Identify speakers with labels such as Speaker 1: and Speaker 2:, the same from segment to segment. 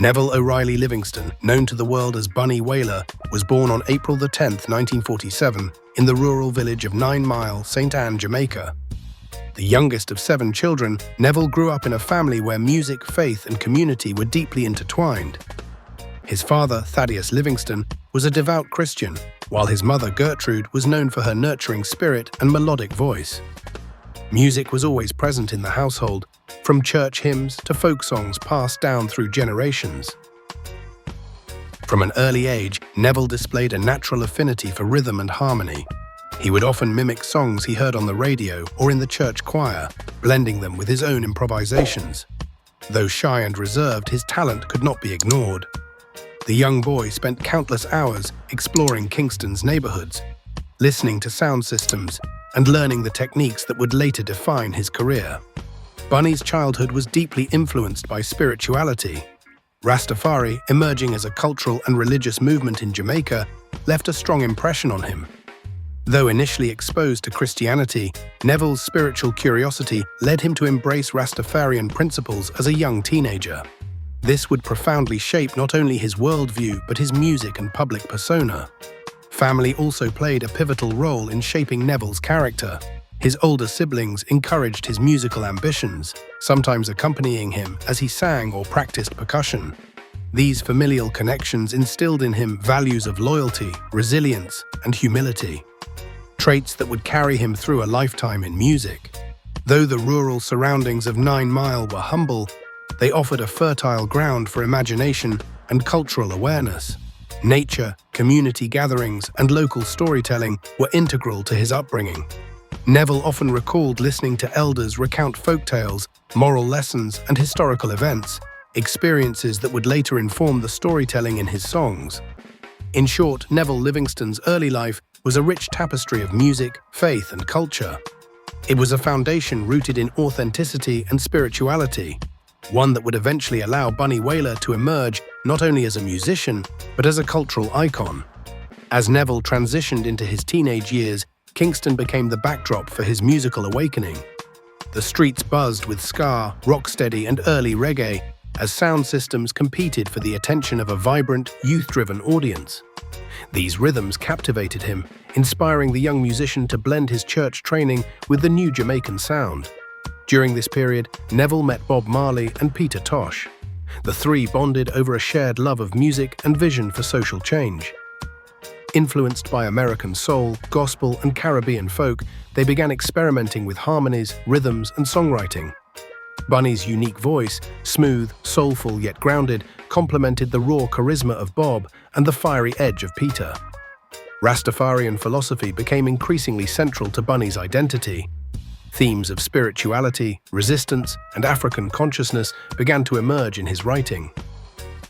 Speaker 1: Neville O'Reilly Livingston, known to the world as Bunny Wailer, was born on April 10, 1947, in the rural village of 9 Mile, St. Anne, Jamaica. The youngest of 7 children, Neville grew up in a family where music, faith, and community were deeply intertwined. His father, Thaddeus Livingston, was a devout Christian, while his mother, Gertrude, was known for her nurturing spirit and melodic voice. Music was always present in the household, from church hymns to folk songs passed down through generations. From an early age, Neville displayed a natural affinity for rhythm and harmony. He would often mimic songs he heard on the radio or in the church choir, blending them with his own improvisations. Though shy and reserved, his talent could not be ignored. The young boy spent countless hours exploring Kingston's neighborhoods, listening to sound systems, and learning the techniques that would later define his career. Bunny's childhood was deeply influenced by spirituality. Rastafari, emerging as a cultural and religious movement in Jamaica, left a strong impression on him. Though initially exposed to Christianity, Neville's spiritual curiosity led him to embrace Rastafarian principles as a young teenager. This would profoundly shape not only his worldview but his music and public persona. Family also played a pivotal role in shaping Neville's character. His older siblings encouraged his musical ambitions, sometimes accompanying him as he sang or practiced percussion. These familial connections instilled in him values of loyalty, resilience, and humility, traits that would carry him through a lifetime in music. Though the rural surroundings of 9 Mile were humble, they offered a fertile ground for imagination and cultural awareness. Nature, community gatherings, and local storytelling were integral to his upbringing. Neville often recalled listening to elders recount folk tales, moral lessons, and historical events, experiences that would later inform the storytelling in his songs. In short, Neville Livingston's early life was a rich tapestry of music, faith, and culture. It was a foundation rooted in authenticity and spirituality, one that would eventually allow Bunny Wailer to emerge not only as a musician, but as a cultural icon. As Neville transitioned into his teenage years, Kingston became the backdrop for his musical awakening. The streets buzzed with ska, rocksteady, and early reggae as sound systems competed for the attention of a vibrant, youth-driven audience. These rhythms captivated him, inspiring the young musician to blend his church training with the new Jamaican sound. During this period, Neville met Bob Marley and Peter Tosh. The three bonded over a shared love of music and vision for social change. Influenced by American soul, gospel, and Caribbean folk, they began experimenting with harmonies, rhythms, and songwriting. Bunny's unique voice, smooth, soulful yet grounded, complemented the raw charisma of Bob and the fiery edge of Peter. Rastafarian philosophy became increasingly central to Bunny's identity. Themes of spirituality, resistance, and African consciousness began to emerge in his writing.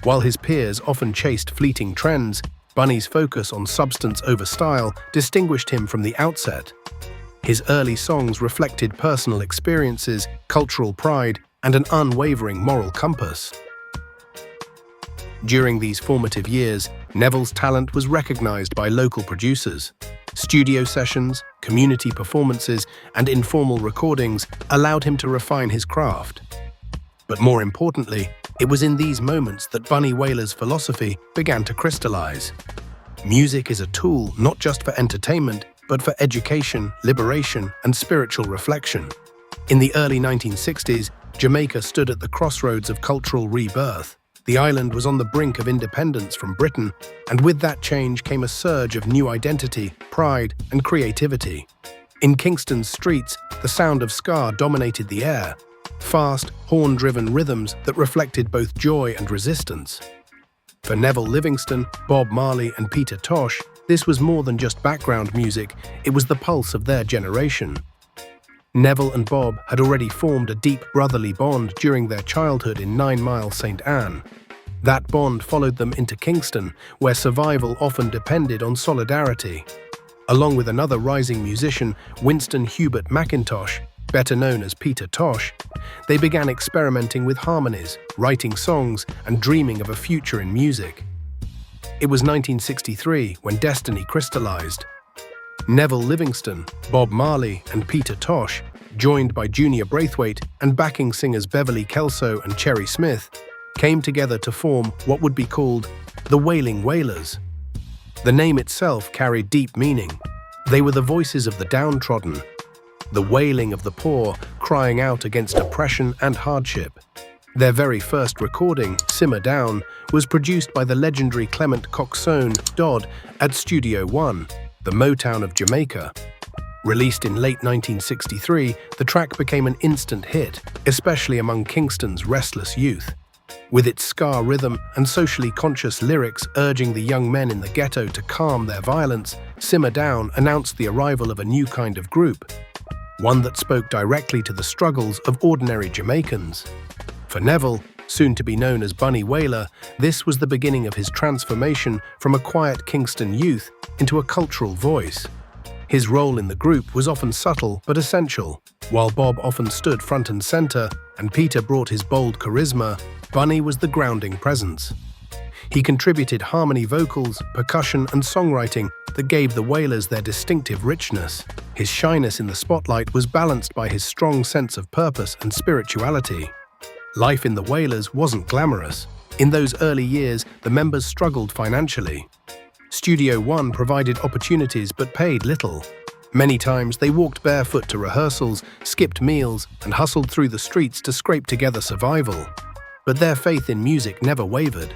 Speaker 1: While his peers often chased fleeting trends, Bunny's focus on substance over style distinguished him from the outset. His early songs reflected personal experiences, cultural pride, and an unwavering moral compass. During these formative years, Neville's talent was recognized by local producers. Studio sessions, community performances, and informal recordings allowed him to refine his craft. But more importantly, it was in these moments that Bunny Wailer's philosophy began to crystallize. Music is a tool not just for entertainment, but for education, liberation, and spiritual reflection. In the early 1960s, Jamaica stood at the crossroads of cultural rebirth. The island was on the brink of independence from Britain, and with that change came a surge of new identity, pride, and creativity. In Kingston's streets, the sound of ska dominated the air, fast, horn-driven rhythms that reflected both joy and resistance. For Neville Livingston, Bob Marley, and Peter Tosh, this was more than just background music, it was the pulse of their generation. Neville and Bob had already formed a deep brotherly bond during their childhood in 9 Mile, St. Anne. That bond followed them into Kingston, where survival often depended on solidarity. Along with another rising musician, Winston Hubert McIntosh, better known as Peter Tosh, they began experimenting with harmonies, writing songs, and dreaming of a future in music. It was 1963 when destiny crystallized. Neville Livingston, Bob Marley, and Peter Tosh, joined by Junior Braithwaite and backing singers Beverly Kelso and Cherry Smith, came together to form what would be called the Wailing Wailers. The name itself carried deep meaning. They were the voices of the downtrodden, the wailing of the poor crying out against oppression and hardship. Their very first recording, Simmer Down, was produced by the legendary Clement Coxsone Dodd at Studio One, the Motown of Jamaica. Released in late 1963, the track became an instant hit, especially among Kingston's restless youth. With its ska rhythm and socially conscious lyrics urging the young men in the ghetto to calm their violence, Simmer Down announced the arrival of a new kind of group, one that spoke directly to the struggles of ordinary Jamaicans. For Neville, soon to be known as Bunny Wailer, this was the beginning of his transformation from a quiet Kingston youth into a cultural voice. His role in the group was often subtle but essential. While Bob often stood front and center and Peter brought his bold charisma, Bunny was the grounding presence. He contributed harmony vocals, percussion, and songwriting that gave the Wailers their distinctive richness. His shyness in the spotlight was balanced by his strong sense of purpose and spirituality. Life in the Wailers wasn't glamorous. In those early years, the members struggled financially. Studio One provided opportunities but paid little. Many times they walked barefoot to rehearsals, skipped meals, and hustled through the streets to scrape together survival. But their faith in music never wavered.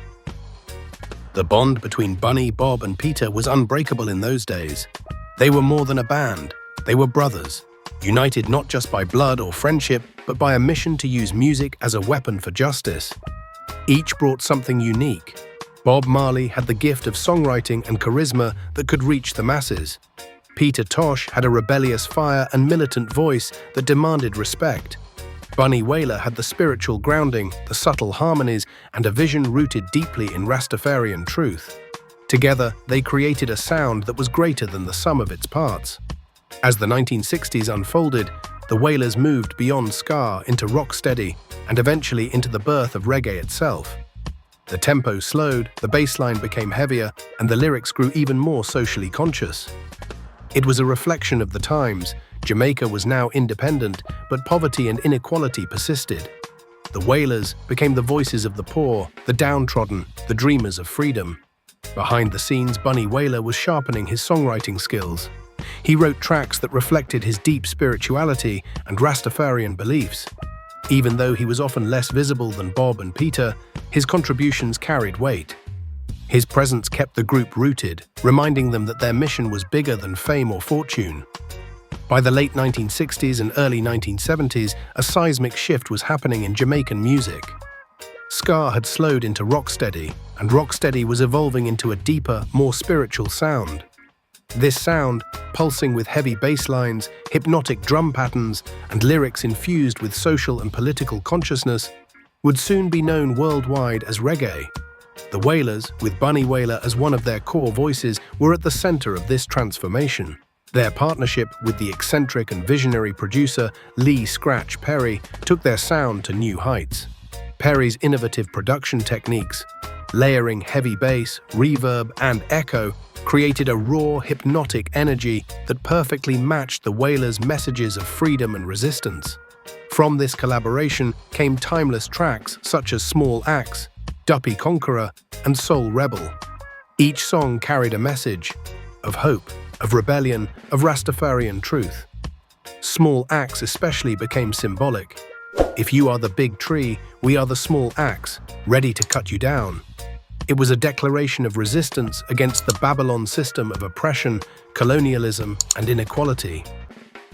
Speaker 1: The bond between Bunny, Bob, and Peter was unbreakable in those days. They were more than a band. They were brothers, united not just by blood or friendship, but by a mission to use music as a weapon for justice. Each brought something unique. Bob Marley had the gift of songwriting and charisma that could reach the masses. Peter Tosh had a rebellious fire and militant voice that demanded respect. Bunny Wailer had the spiritual grounding, the subtle harmonies, and a vision rooted deeply in Rastafarian truth. Together, they created a sound that was greater than the sum of its parts. As the 1960s unfolded, the Wailers moved beyond ska into rocksteady and eventually into the birth of reggae itself. The tempo slowed, the bass line became heavier, and the lyrics grew even more socially conscious. It was a reflection of the times. Jamaica was now independent, but poverty and inequality persisted. The Wailers became the voices of the poor, the downtrodden, the dreamers of freedom. Behind the scenes, Bunny Wailer was sharpening his songwriting skills. He wrote tracks that reflected his deep spirituality and Rastafarian beliefs. Even though he was often less visible than Bob and Peter, his contributions carried weight. His presence kept the group rooted, reminding them that their mission was bigger than fame or fortune. By the late 1960s and early 1970s, a seismic shift was happening in Jamaican music. Ska had slowed into rocksteady, and rocksteady was evolving into a deeper, more spiritual sound. This sound, pulsing with heavy bass lines, hypnotic drum patterns, and lyrics infused with social and political consciousness, would soon be known worldwide as reggae. The Wailers, with Bunny Wailer as one of their core voices, were at the center of this transformation. Their partnership with the eccentric and visionary producer Lee "Scratch" Perry took their sound to new heights. Perry's innovative production techniques, layering heavy bass, reverb, and echo, created a raw, hypnotic energy that perfectly matched the Wailers' messages of freedom and resistance. From this collaboration came timeless tracks such as Small Axe, Duppy Conqueror, and Soul Rebel. Each song carried a message of hope, of rebellion, of Rastafarian truth. Small Axe especially became symbolic. If you are the big tree, we are the small axe, ready to cut you down. It was a declaration of resistance against the Babylon system of oppression, colonialism, and inequality.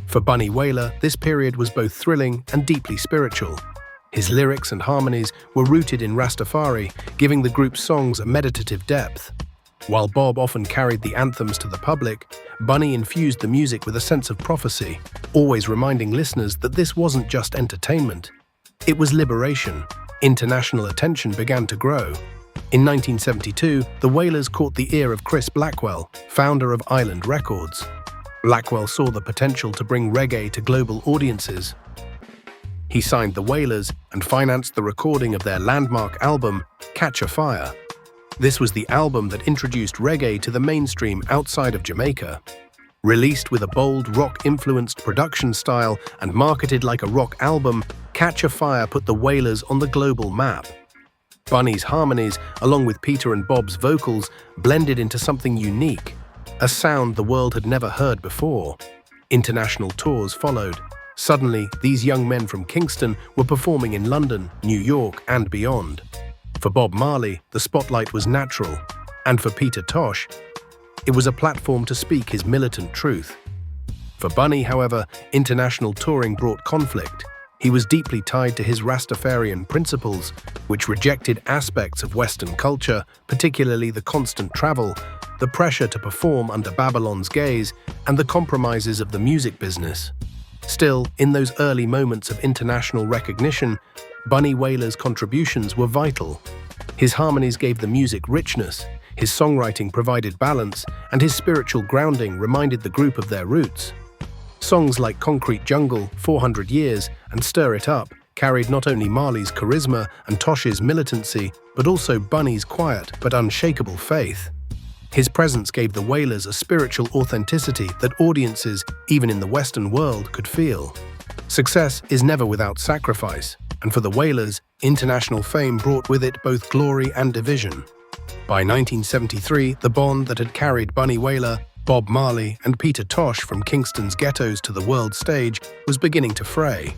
Speaker 1: For Bunny Wailer, this period was both thrilling and deeply spiritual. His lyrics and harmonies were rooted in Rastafari, giving the group's songs a meditative depth. While Bob often carried the anthems to the public, Bunny infused the music with a sense of prophecy, always reminding listeners that this wasn't just entertainment. It was liberation. International attention began to grow. In 1972, the Wailers caught the ear of Chris Blackwell, founder of Island Records. Blackwell saw the potential to bring reggae to global audiences. He signed the Wailers and financed the recording of their landmark album, Catch a Fire. This was the album that introduced reggae to the mainstream outside of Jamaica. Released with a bold rock-influenced production style and marketed like a rock album, Catch a Fire put the Wailers on the global map. Bunny's harmonies, along with Peter and Bob's vocals, blended into something unique, a sound the world had never heard before. International tours followed. Suddenly, these young men from Kingston were performing in London, New York, and beyond. For Bob Marley, the spotlight was natural, and for Peter Tosh, it was a platform to speak his militant truth. For Bunny, however, international touring brought conflict. He was deeply tied to his Rastafarian principles, which rejected aspects of Western culture, particularly the constant travel, the pressure to perform under Babylon's gaze, and the compromises of the music business. Still, in those early moments of international recognition, Bunny Wailer's contributions were vital. His harmonies gave the music richness, his songwriting provided balance, and his spiritual grounding reminded the group of their roots. Songs like Concrete Jungle, 400 Years, and Stir It Up carried not only Marley's charisma and Tosh's militancy, but also Bunny's quiet but unshakable faith. His presence gave the Wailers a spiritual authenticity that audiences, even in the Western world, could feel. Success is never without sacrifice, and for the Wailers, international fame brought with it both glory and division. By 1973, the bond that had carried Bunny Wailer, Bob Marley, and Peter Tosh from Kingston's ghettos to the world stage was beginning to fray.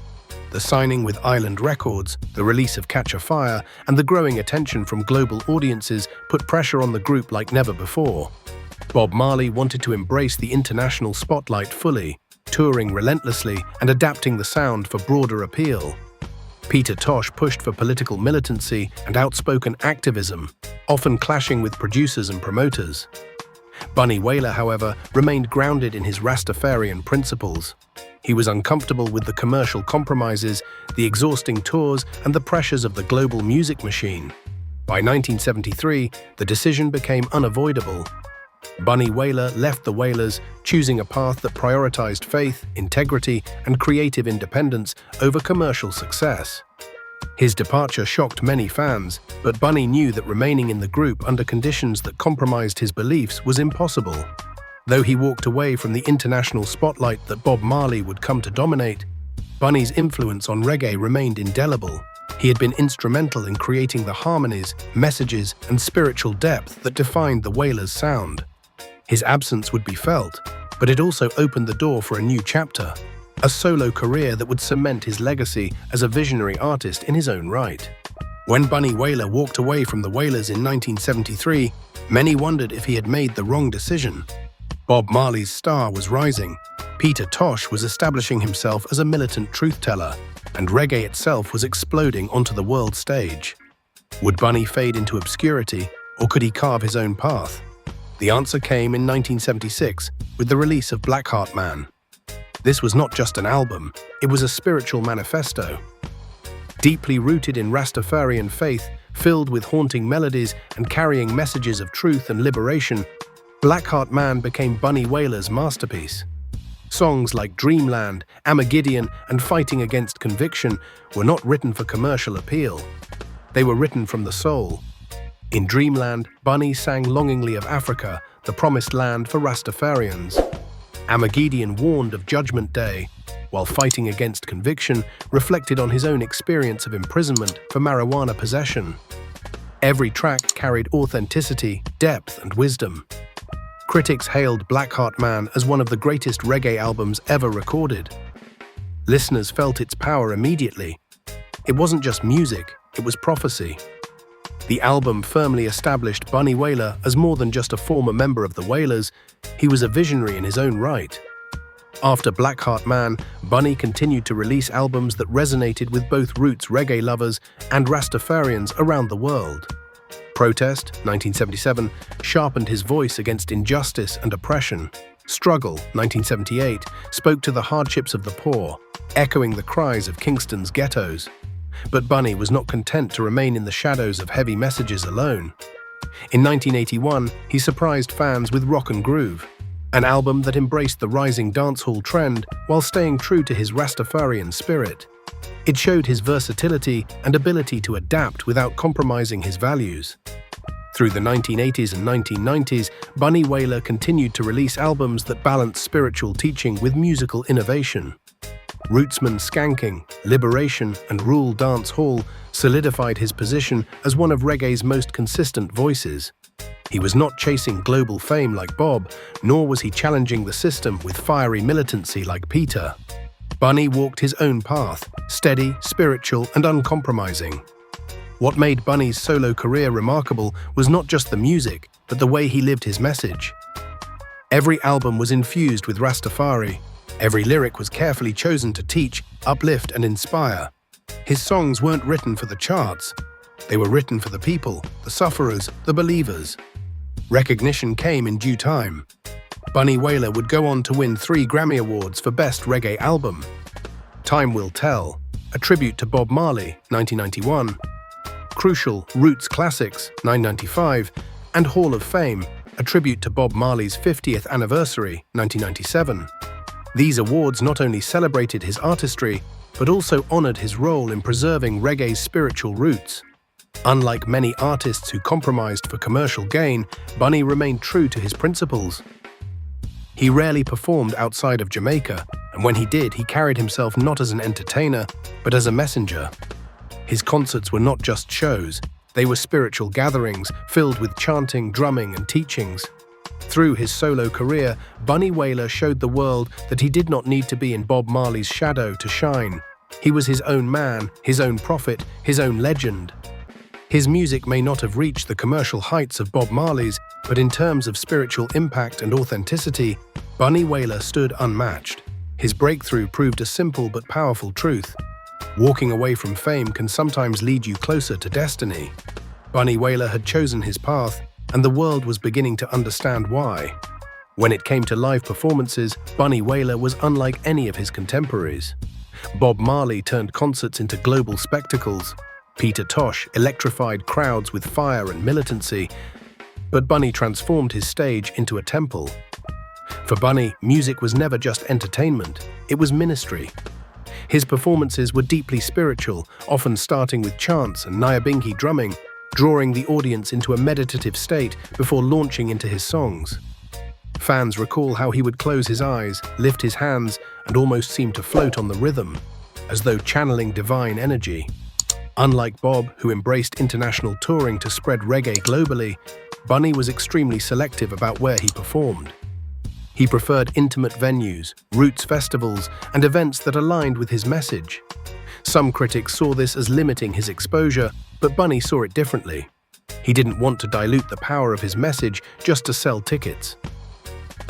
Speaker 1: The signing with Island Records, the release of Catch a Fire, and the growing attention from global audiences put pressure on the group like never before. Bob Marley wanted to embrace the international spotlight fully, touring relentlessly and adapting the sound for broader appeal. Peter Tosh pushed for political militancy and outspoken activism, often clashing with producers and promoters. Bunny Wailer, however, remained grounded in his Rastafarian principles. He was uncomfortable with the commercial compromises, the exhausting tours, and the pressures of the global music machine. By 1973, the decision became unavoidable. Bunny Wailer left the Wailers, choosing a path that prioritized faith, integrity, and creative independence over commercial success. His departure shocked many fans, but Bunny knew that remaining in the group under conditions that compromised his beliefs was impossible. Though he walked away from the international spotlight that Bob Marley would come to dominate, Bunny's influence on reggae remained indelible. He had been instrumental in creating the harmonies, messages, and spiritual depth that defined the Wailers' sound. His absence would be felt, but it also opened the door for a new chapter, a solo career that would cement his legacy as a visionary artist in his own right. When Bunny Wailer walked away from the Wailers in 1973, many wondered if he had made the wrong decision. Bob Marley's star was rising, Peter Tosh was establishing himself as a militant truth-teller, and reggae itself was exploding onto the world stage. Would Bunny fade into obscurity, or could he carve his own path? The answer came in 1976 with the release of Blackheart Man. This was not just an album, it was a spiritual manifesto. Deeply rooted in Rastafarian faith, filled with haunting melodies and carrying messages of truth and liberation, Blackheart Man became Bunny Wailer's masterpiece. Songs like Dreamland, Armageddon, and Fighting Against Conviction were not written for commercial appeal. They were written from the soul. In Dreamland, Bunny sang longingly of Africa, the promised land for Rastafarians. Armageddon warned of Judgment Day, while Fighting Against Conviction reflected on his own experience of imprisonment for marijuana possession. Every track carried authenticity, depth, and wisdom. Critics hailed Blackheart Man as one of the greatest reggae albums ever recorded. Listeners felt its power immediately. It wasn't just music, it was prophecy. The album firmly established Bunny Wailer as more than just a former member of the Wailers, he was a visionary in his own right. After Blackheart Man, Bunny continued to release albums that resonated with both roots reggae lovers and Rastafarians around the world. Protest, 1977, sharpened his voice against injustice and oppression. Struggle, 1978, spoke to the hardships of the poor, echoing the cries of Kingston's ghettos. But Bunny was not content to remain in the shadows of heavy messages alone. In 1981, he surprised fans with Rock and Groove, an album that embraced the rising dancehall trend while staying true to his Rastafarian spirit. It showed his versatility and ability to adapt without compromising his values. Through the 1980s and 1990s, Bunny Wailer continued to release albums that balanced spiritual teaching with musical innovation. Rootsman Skanking, Liberation and Rule Dance Hall solidified his position as one of reggae's most consistent voices. He was not chasing global fame like Bob, nor was he challenging the system with fiery militancy like Peter. Bunny walked his own path, steady, spiritual, and uncompromising. What made Bunny's solo career remarkable was not just the music, but the way he lived his message. Every album was infused with Rastafari. Every lyric was carefully chosen to teach, uplift, and inspire. His songs weren't written for the charts. They were written for the people, the sufferers, the believers. Recognition came in due time. Bunny Wailer would go on to win 3 Grammy Awards for Best Reggae Album. Time Will Tell, a tribute to Bob Marley, 1991. Crucial Roots Classics, 1995, and Hall of Fame, a tribute to Bob Marley's 50th anniversary, 1997. These awards not only celebrated his artistry, but also honored his role in preserving reggae's spiritual roots. Unlike many artists who compromised for commercial gain, Bunny remained true to his principles. He rarely performed outside of Jamaica, and when he did, he carried himself not as an entertainer, but as a messenger. His concerts were not just shows, they were spiritual gatherings filled with chanting, drumming, and teachings. Through his solo career, Bunny Wailer showed the world that he did not need to be in Bob Marley's shadow to shine. He was his own man, his own prophet, his own legend. His music may not have reached the commercial heights of Bob Marley's, but in terms of spiritual impact and authenticity, Bunny Wailer stood unmatched. His breakthrough proved a simple but powerful truth. Walking away from fame can sometimes lead you closer to destiny. Bunny Wailer had chosen his path, and the world was beginning to understand why. When it came to live performances, Bunny Wailer was unlike any of his contemporaries. Bob Marley turned concerts into global spectacles. Peter Tosh electrified crowds with fire and militancy, but Bunny transformed his stage into a temple. For Bunny, music was never just entertainment, it was ministry. His performances were deeply spiritual, often starting with chants and nyabingi drumming, drawing the audience into a meditative state before launching into his songs. Fans recall how he would close his eyes, lift his hands, and almost seem to float on the rhythm, as though channeling divine energy. Unlike Bob, who embraced international touring to spread reggae globally, Bunny was extremely selective about where he performed. He preferred intimate venues, roots festivals, and events that aligned with his message. Some critics saw this as limiting his exposure, but Bunny saw it differently. He didn't want to dilute the power of his message just to sell tickets.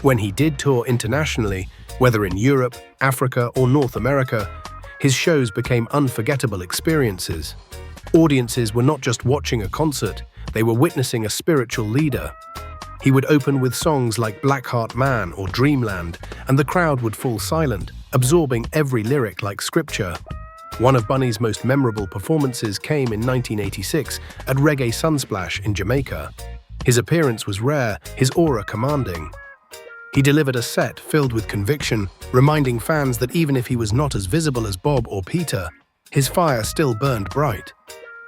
Speaker 1: When he did tour internationally, whether in Europe, Africa, or North America, his shows became unforgettable experiences. Audiences were not just watching a concert, they were witnessing a spiritual leader. He would open with songs like Blackheart Man or Dreamland, and the crowd would fall silent, absorbing every lyric like scripture. One of Bunny's most memorable performances came in 1986 at Reggae Sunsplash in Jamaica. His appearance was rare, his aura commanding. He delivered a set filled with conviction, reminding fans that even if he was not as visible as Bob or Peter, his fire still burned bright.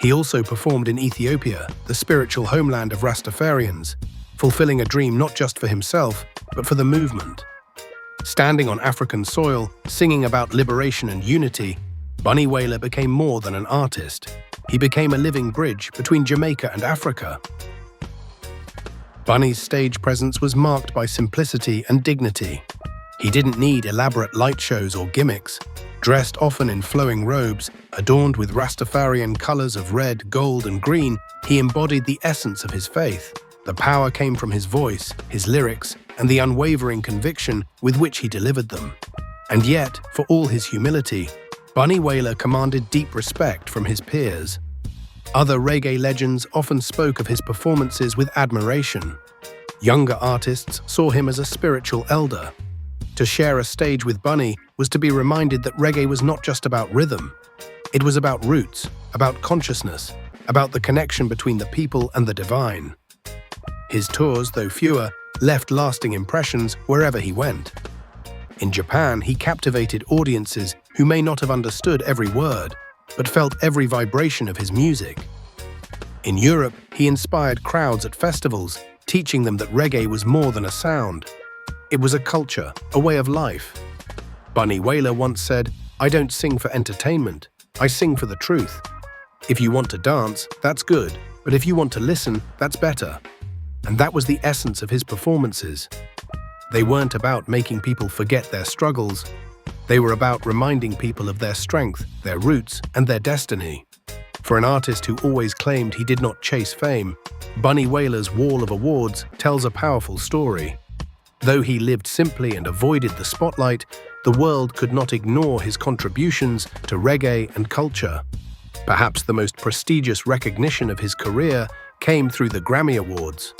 Speaker 1: He also performed in Ethiopia, the spiritual homeland of Rastafarians, fulfilling a dream not just for himself, but for the movement. Standing on African soil, singing about liberation and unity, Bunny Wailer became more than an artist. He became a living bridge between Jamaica and Africa. Bunny's stage presence was marked by simplicity and dignity. He didn't need elaborate light shows or gimmicks. Dressed often in flowing robes, adorned with Rastafarian colors of red, gold, and green, he embodied the essence of his faith. The power came from his voice, his lyrics, and the unwavering conviction with which he delivered them. And yet, for all his humility, Bunny Wailer commanded deep respect from his peers. Other reggae legends often spoke of his performances with admiration. Younger artists saw him as a spiritual elder. To share a stage with Bunny was to be reminded that reggae was not just about rhythm. It was about roots, about consciousness, about the connection between the people and the divine. His tours, though fewer, left lasting impressions wherever he went. In Japan, he captivated audiences who may not have understood every word, but felt every vibration of his music. In Europe, he inspired crowds at festivals, teaching them that reggae was more than a sound. It was a culture, a way of life. Bunny Wailer once said, "I don't sing for entertainment, I sing for the truth. If you want to dance, that's good, but if you want to listen, that's better." And that was the essence of his performances. They weren't about making people forget their struggles. They were about reminding people of their strength, their roots, and their destiny. For an artist who always claimed he did not chase fame, Bunny Wailer's wall of awards tells a powerful story. Though he lived simply and avoided the spotlight, the world could not ignore his contributions to reggae and culture. Perhaps the most prestigious recognition of his career came through the Grammy Awards.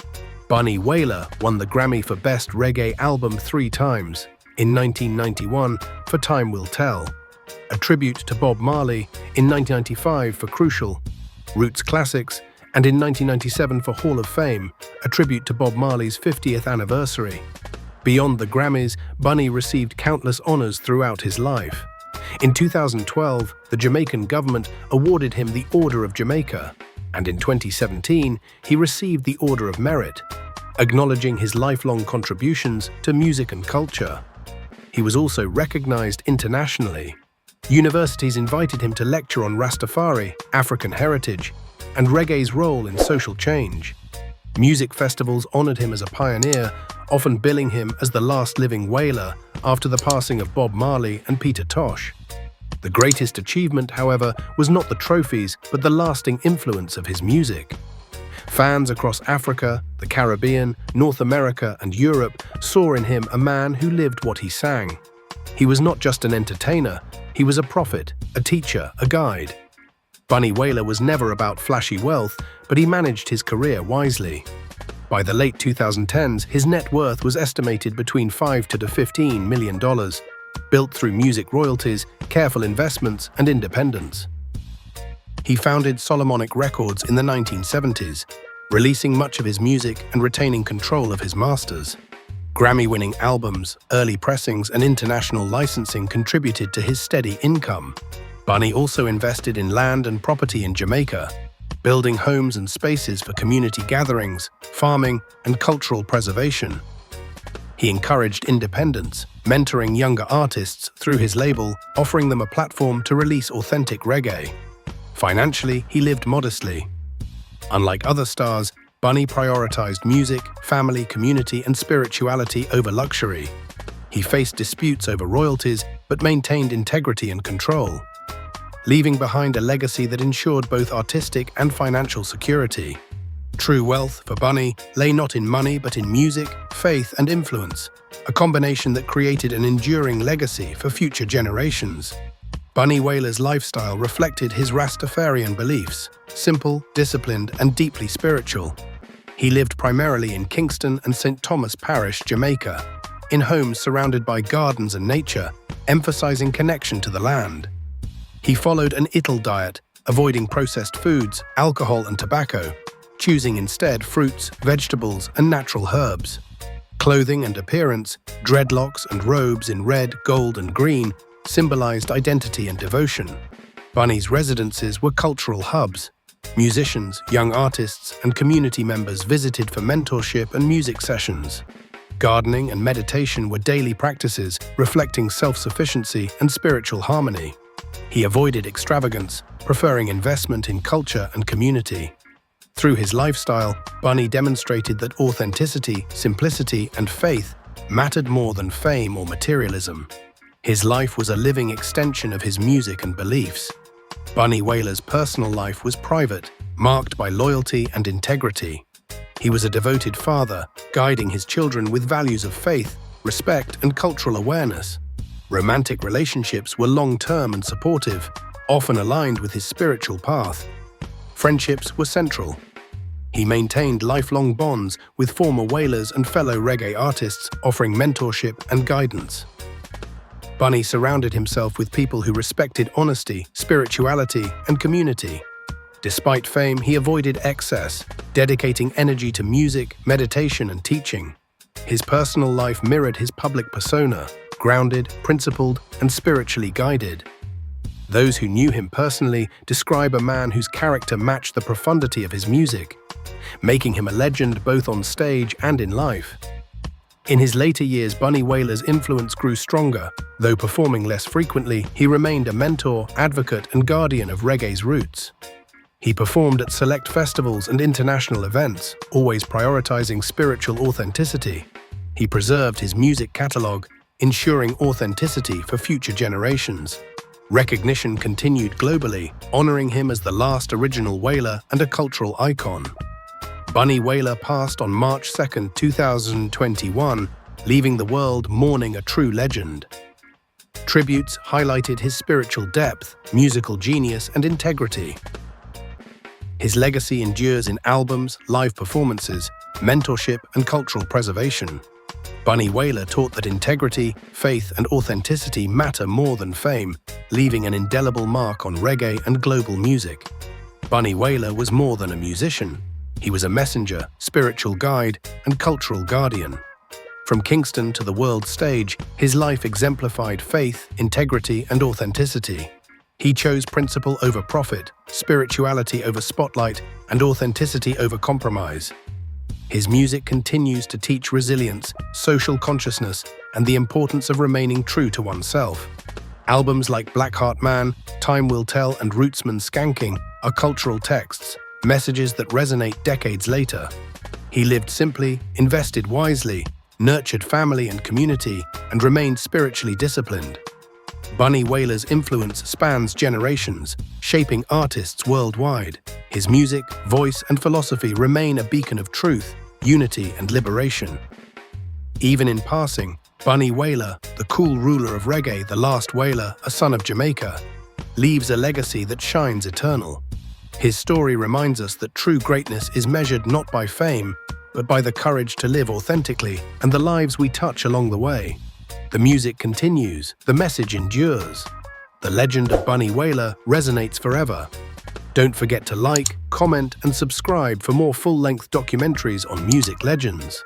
Speaker 1: Bunny Wailer won the Grammy for Best Reggae Album 3 times, in 1991 for Time Will Tell, a tribute to Bob Marley in 1995 for Crucial, Roots Classics, and in 1997 for Hall of Fame, a tribute to Bob Marley's 50th anniversary. Beyond the Grammys, Bunny received countless honors throughout his life. In 2012, the Jamaican government awarded him the Order of Jamaica, and in 2017, he received the Order of Merit, acknowledging his lifelong contributions to music and culture. He was also recognized internationally. Universities invited him to lecture on Rastafari, African heritage, and reggae's role in social change. Music festivals honored him as a pioneer, often billing him as the last living Wailer after the passing of Bob Marley and Peter Tosh. The greatest achievement, however, was not the trophies, but the lasting influence of his music. Fans across Africa, the Caribbean, North America, and Europe saw in him a man who lived what he sang. He was not just an entertainer, he was a prophet, a teacher, a guide. Bunny Wailer was never about flashy wealth, but he managed his career wisely. By the late 2010s, his net worth was estimated between $5 to $15 million, built through music royalties, careful investments, and independence. He founded Solomonic Records in the 1970s, releasing much of his music and retaining control of his masters. Grammy-winning albums, early pressings, and international licensing contributed to his steady income. Bunny also invested in land and property in Jamaica, building homes and spaces for community gatherings, farming, and cultural preservation. He encouraged independence, mentoring younger artists through his label, offering them a platform to release authentic reggae. Financially, he lived modestly. Unlike other stars, Bunny prioritized music, family, community, and spirituality over luxury. He faced disputes over royalties, but maintained integrity and control, leaving behind a legacy that ensured both artistic and financial security. True wealth for Bunny lay not in money but in music, faith, and influence, a combination that created an enduring legacy for future generations. Bunny Wailer's lifestyle reflected his Rastafarian beliefs, simple, disciplined, and deeply spiritual. He lived primarily in Kingston and St. Thomas Parish, Jamaica, in homes surrounded by gardens and nature, emphasizing connection to the land. He followed an Ittle diet, avoiding processed foods, alcohol, and tobacco, choosing instead fruits, vegetables, and natural herbs. Clothing and appearance, dreadlocks and robes in red, gold, and green, symbolized identity and devotion. Bunny's residences were cultural hubs. Musicians, young artists, and community members visited for mentorship and music sessions. Gardening and meditation were daily practices, reflecting self-sufficiency and spiritual harmony. He avoided extravagance, preferring investment in culture and community. Through his lifestyle, Bunny demonstrated that authenticity, simplicity, and faith mattered more than fame or materialism. His life was a living extension of his music and beliefs. Bunny Wailer's personal life was private, marked by loyalty and integrity. He was a devoted father, guiding his children with values of faith, respect, and cultural awareness. Romantic relationships were long-term and supportive, often aligned with his spiritual path. Friendships were central. He maintained lifelong bonds with former Wailers and fellow reggae artists, offering mentorship and guidance. Bunny surrounded himself with people who respected honesty, spirituality, and community. Despite fame, he avoided excess, dedicating energy to music, meditation, and teaching. His personal life mirrored his public persona, grounded, principled, and spiritually guided. Those who knew him personally describe a man whose character matched the profundity of his music, making him a legend both on stage and in life. In his later years, Bunny Wailer's influence grew stronger. Though performing less frequently, he remained a mentor, advocate, and guardian of reggae's roots. He performed at select festivals and international events, always prioritizing spiritual authenticity. He preserved his music catalogue, ensuring authenticity for future generations. Recognition continued globally, honoring him as the last original Wailer and a cultural icon. Bunny Wailer passed on March 2, 2021, leaving the world mourning a true legend. Tributes highlighted his spiritual depth, musical genius, and integrity. His legacy endures in albums, live performances, mentorship, and cultural preservation. Bunny Wailer taught that integrity, faith, and authenticity matter more than fame, leaving an indelible mark on reggae and global music. Bunny Wailer was more than a musician. He was a messenger, spiritual guide, and cultural guardian. From Kingston to the world stage, his life exemplified faith, integrity, and authenticity. He chose principle over profit, spirituality over spotlight, and authenticity over compromise. His music continues to teach resilience, social consciousness, and the importance of remaining true to oneself. Albums like Blackheart Man, Time Will Tell, and Rootsman Skanking are cultural texts, messages that resonate decades later. He lived simply, invested wisely, nurtured family and community, and remained spiritually disciplined. Bunny Wailer's influence spans generations, shaping artists worldwide. His music, voice, and philosophy remain a beacon of truth, unity, and liberation. Even in passing, Bunny Wailer, the cool ruler of reggae, the last Wailer, a son of Jamaica, leaves a legacy that shines eternal. His story reminds us that true greatness is measured not by fame, but by the courage to live authentically and the lives we touch along the way. The music continues, the message endures. The legend of Bunny Wailer resonates forever. Don't forget to like, comment, and subscribe for more full-length documentaries on music legends.